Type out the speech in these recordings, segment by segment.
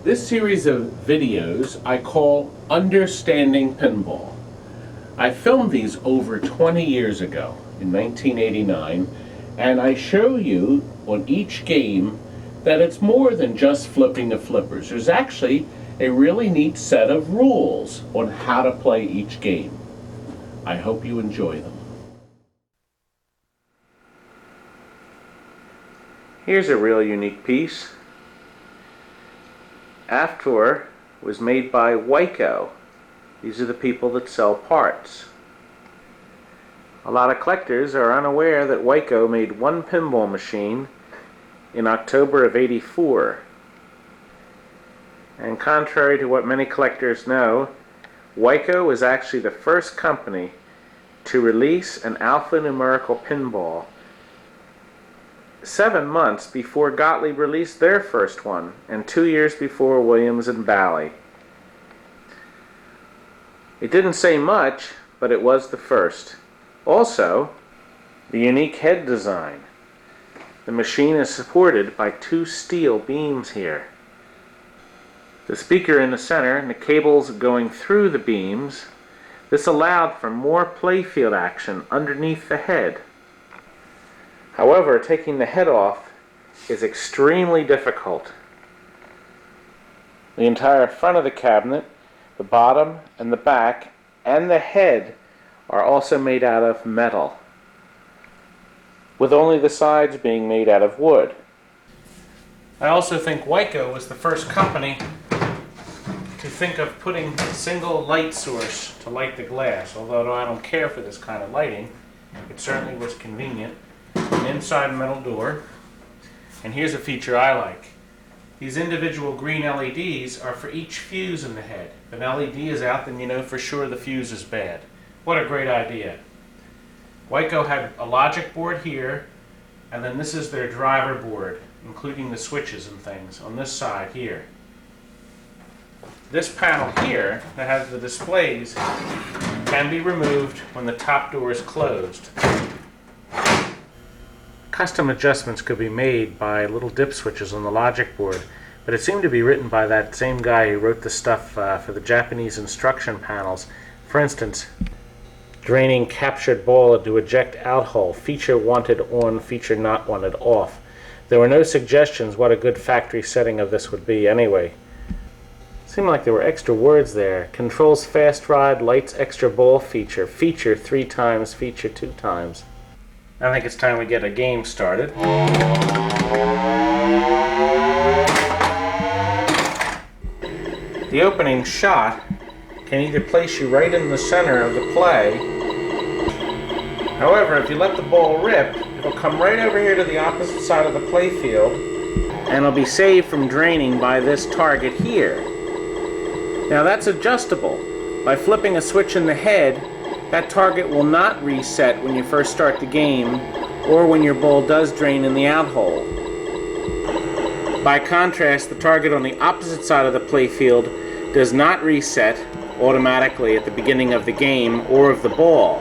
This series of videos I call Understanding Pinball. I filmed these over 20 years ago, in 1989, and I show you on each game that it's more than just flipping the flippers. There's actually a really neat set of rules on how to play each game. I hope you enjoy them. Here's a real unique piece. Aftor was made by Wico. These are the people that sell parts. A lot of collectors are unaware that Wico made one pinball machine in October of '84. And contrary to what many collectors know, Wico was actually the first company to release an alphanumerical pinball 7 months before Gottlieb released their first one, and 2 years before Williams and Bally. It didn't say much, but it was the first. Also, the unique head design. The machine is supported by 2 steel beams here. The speaker in the center and the cables going through the beams. This allowed for more playfield action underneath the head. However, taking the head off is extremely difficult. The entire front of the cabinet, the bottom and the back, and the head are also made out of metal, with only the sides being made out of wood. I also think Wico was the first company to think of putting a single light source to light the glass, although I don't care for this kind of lighting. It certainly was convenient. An inside metal door, and here's a feature I like. These individual green LEDs are for each fuse in the head. If an LED is out, then you know for sure the fuse is bad. What a great idea. Wico had a logic board here, and then this is their driver board, including the switches and things on this side here. This panel here that has the displays can be removed when the top door is closed. Custom adjustments could be made by little dip switches on the logic board, but it seemed to be written by that same guy who wrote the stuff for the Japanese instruction panels. For instance, draining captured ball into eject out hole, feature wanted on, feature not wanted off. There were no suggestions what a good factory setting of this would be anyway. Seemed like there were extra words there. Controls fast ride, lights extra ball feature, feature 3 times, feature 2 times. I think it's time we get a game started. The opening shot can either place you right in the center of the play. However, if you let the ball rip, it'll come right over here to the opposite side of the play field, and it'll be saved from draining by this target here. Now that's adjustable. By flipping a switch in the head, that target will not reset when you first start the game or when your ball does drain in the out hole. By contrast, the target on the opposite side of the playfield does not reset automatically at the beginning of the game or of the ball.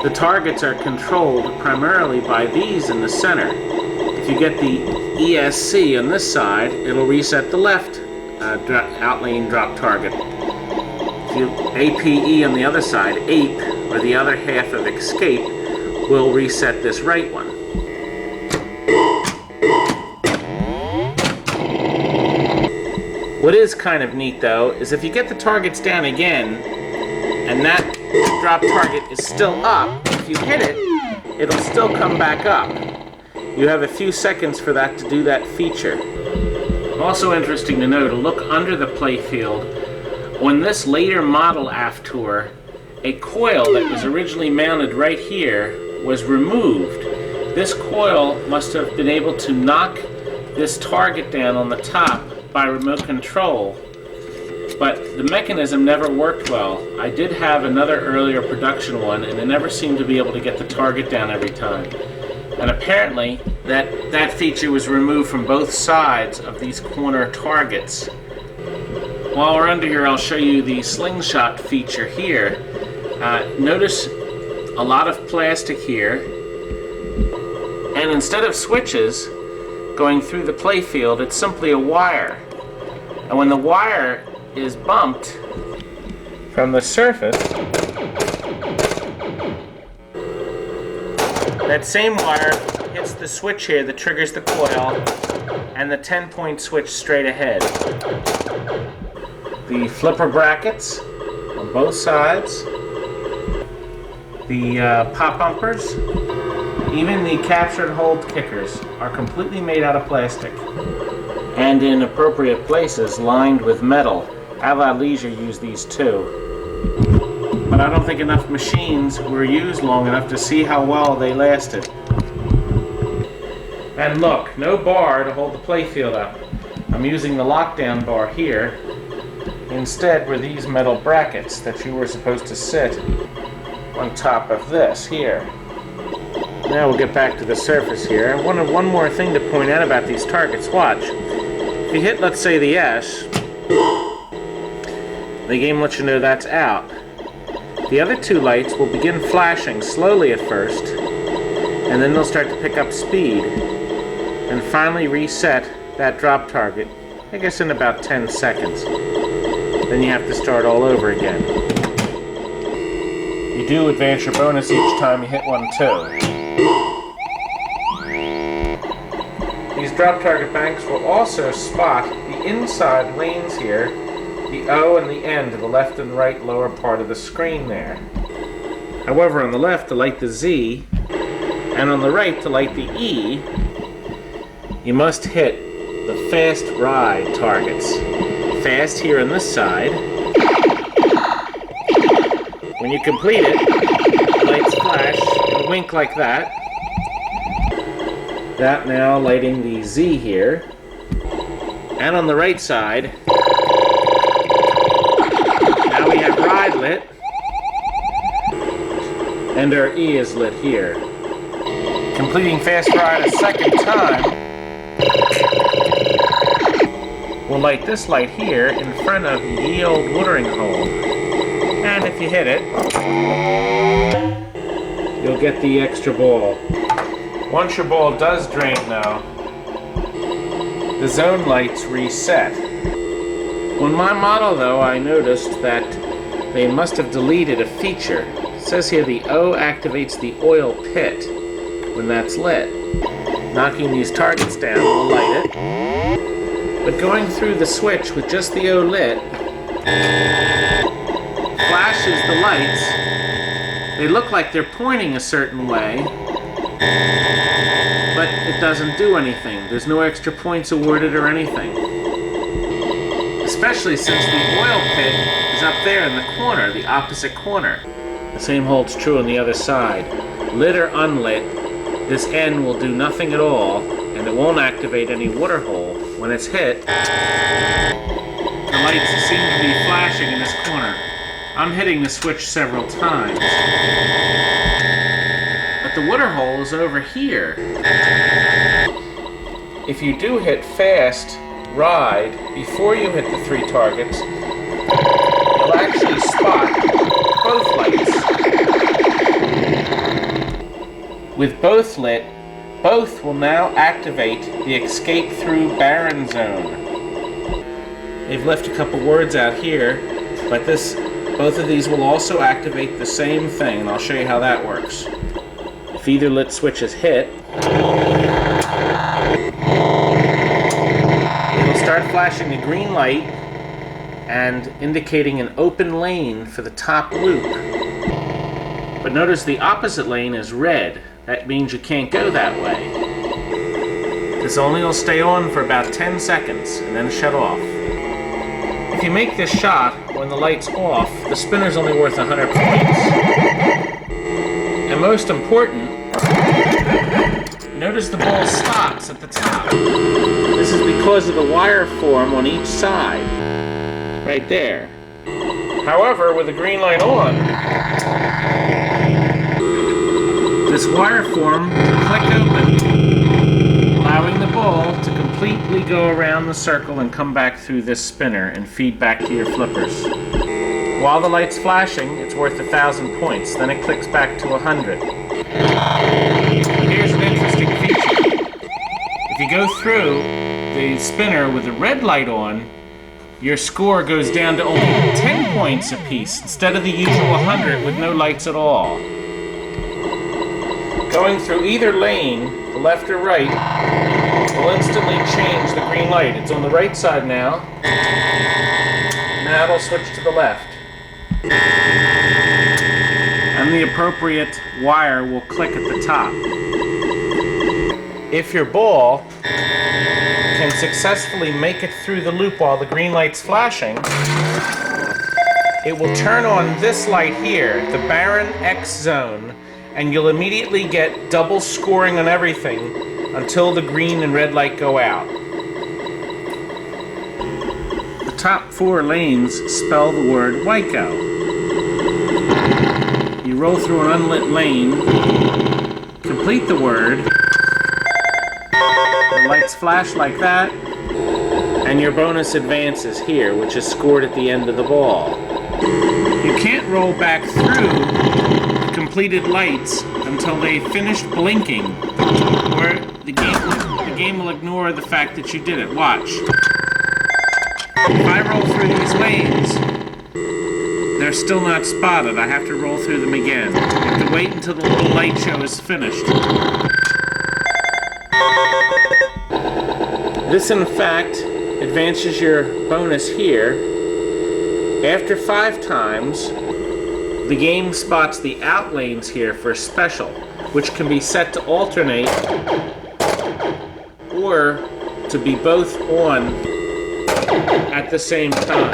The targets are controlled primarily by these in the center. If you get the ESC on this side, it'll reset the left outlane drop target. APE on the other side, APE, or the other half of escape, will reset this right one. What is kind of neat though, is if you get the targets down again, and that drop target is still up, if you hit it, it'll still come back up. You have a few seconds for that to do that feature. Also interesting to know, to look under the playfield, on this later model Aftor, a coil that was originally mounted right here was removed. This coil must have been able to knock this target down on the top by remote control, but the mechanism never worked well. I did have another earlier production one, and it never seemed to be able to get the target down every time. And apparently that feature was removed from both sides of these corner targets. While we're under here, I'll show you the slingshot feature here. Notice a lot of plastic here, and instead of switches, going through the playfield. It's simply a wire. And when the wire is bumped from the surface, that same wire hits the switch here that triggers the coil and the 10-point switch straight ahead. The flipper brackets on both sides, the pop bumpers, even the capture and hold kickers are completely made out of plastic and in appropriate places lined with metal. Allied Leisure used these too. But I don't think enough machines were used long enough to see how well they lasted. And look, no bar to hold the playfield up. I'm using the lockdown bar here. Instead were these metal brackets that you were supposed to sit on top of this here. Now we'll get back to the surface here. I wanted one more thing to point out about these targets. Watch. If you hit, let's say, the S, the game lets you know that's out. The other two lights will begin flashing slowly at first, and then they'll start to pick up speed, and finally reset that drop target, I guess in about 10 seconds. Then you have to start all over again. You do advance your bonus each time you hit one too. These drop target banks will also spot the inside lanes here, the O and the N to the left and right lower part of the screen there. However, on the left to light the Z, and on the right to light the E, you must hit the fast ride targets. Fast here on this side. When you complete it, the lights flash and wink like that. That now lighting the Z here. And on the right side, now we have ride lit, and our E is lit here. Completing fast ride a second time will light this light here in front of the ye old watering hole. And if you hit it, you'll get the extra ball. Once your ball does drain though, the zone lights reset. On my model though, I noticed that they must have deleted a feature. It says here the O activates the oil pit when that's lit. Knocking these targets down will light it. But going through the switch with just the O lit flashes the lights. They look like they're pointing a certain way, but it doesn't do anything. There's no extra points awarded or anything. Especially since the oil pit is up there in the corner, the opposite corner. The same holds true on the other side. Lit or unlit, this N will do nothing at all, and it won't activate any water hole. When it's hit, the lights seem to be flashing in this corner. I'm hitting the switch several times. But the water hole is over here. If you do hit fast ride before you hit the three targets, you'll actually spot both lights. With both lit, both will now activate the escape through barren zone. They've left a couple words out here, but both of these will also activate the same thing, and I'll show you how that works. If either lit switch is hit, it'll start flashing the green light and indicating an open lane for the top loop. But notice the opposite lane is red. That means you can't go that way. This only will stay on for about 10 seconds and then shut off. If you make this shot when the light's off, the spinner's only worth 100 points. And most important, notice the ball stops at the top. This is because of the wire form on each side, right there. However, with the green light on, this wire form will click open, allowing the ball to completely go around the circle and come back through this spinner and feed back to your flippers. While the light's flashing, it's worth 1,000 points. Then it clicks back to 100. Here's an interesting feature. If you go through the spinner with the red light on, your score goes down to only 10 points apiece instead of the usual 100 with no lights at all. Going through either lane, the left or right, will instantly change the green light. It's on the right side now. Now it'll switch to the left. And the appropriate wire will click at the top. If your ball can successfully make it through the loop while the green light's flashing, it will turn on this light here, the barren X zone, and you'll immediately get double scoring on everything until the green and red light go out. The top 4 lanes spell the word Wico. You roll through an unlit lane, complete the word, the lights flash like that, and your bonus advances here, which is scored at the end of the ball. You can't roll back through the completed lights until they finished blinking, or the game will ignore the fact that you did it. Watch. If I roll through these lanes, they're still not spotted. I have to roll through them again. You have to wait until the little light show is finished. This, in fact, advances your bonus here. After 5 times, the game spots the out lanes here for a special, which can be set to alternate or to be both on at the same time.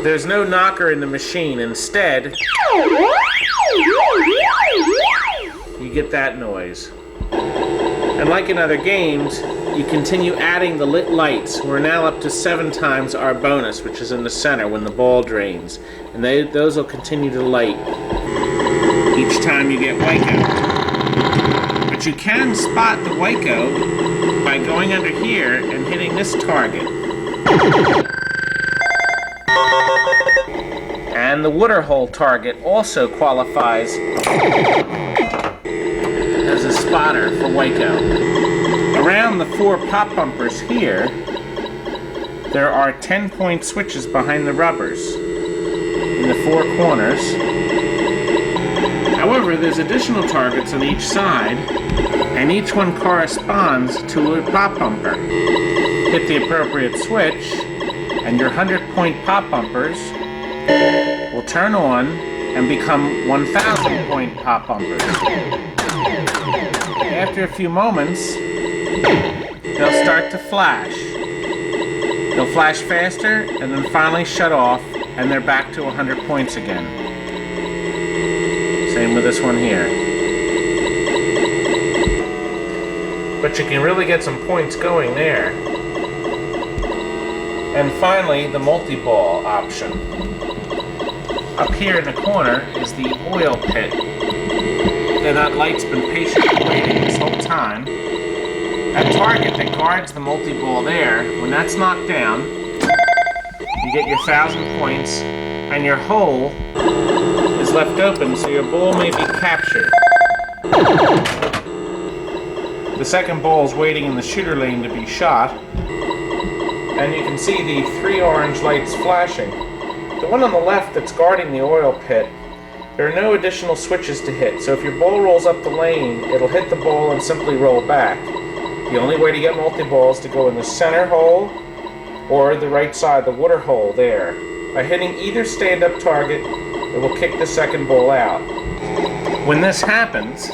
There's no knocker in the machine. Instead, you get that noise. And like in other games, you continue adding the lit lights. We're now up to 7 times our bonus, which is in the center when the ball drains. And those will continue to light each time you get Wico. But you can spot the Wico by going under here and hitting this target. And the water hole target also qualifies as a spotter for Wico. Around the 4 pop bumpers here, there are 10-point switches behind the rubbers in the 4 corners. However, there's additional targets on each side, and each one corresponds to a pop bumper. Hit the appropriate switch, and your 100-point pop bumpers will turn on and become 1,000-point pop bumpers. After a few moments, they'll start to flash. They'll flash faster and then finally shut off, and they're back to 100 points again. Same with this one here. But you can really get some points going there. And finally, the multi-ball option. Up here in the corner is the oil pit. That light's been patiently waiting this whole time. That target that guards the multi-ball there, when that's knocked down, you get your 1,000 points, and your hole is left open so your ball may be captured. The second ball is waiting in the shooter lane to be shot, and you can see the 3 orange lights flashing. The one on the left that's guarding the oil pit, there are no additional switches to hit, so if your ball rolls up the lane, it'll hit the ball and simply roll back. The only way to get multi-balls is to go in the center hole or the right side, the water hole there. By hitting either stand-up target, it will kick the second ball out. When this happens,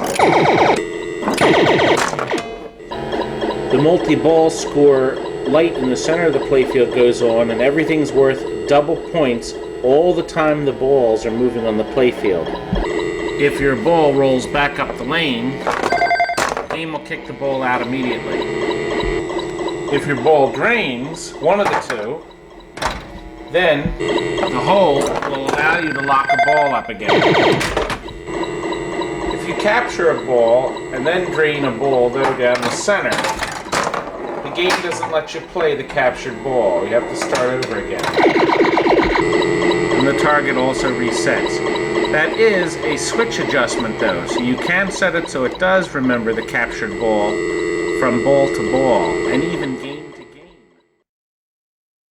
the multi-ball score light in the center of the playfield goes on, and everything's worth double points all the time the balls are moving on the playfield. If your ball rolls back up the lane, the game will kick the ball out immediately. If your ball drains, one of the two, then the hole will allow you to lock a ball up again. If you capture a ball and then drain a ball though down the center, the game doesn't let you play the captured ball. You have to start over again. And the target also resets. That is a switch adjustment though, so you can set it so it does remember the captured ball, from ball to ball. And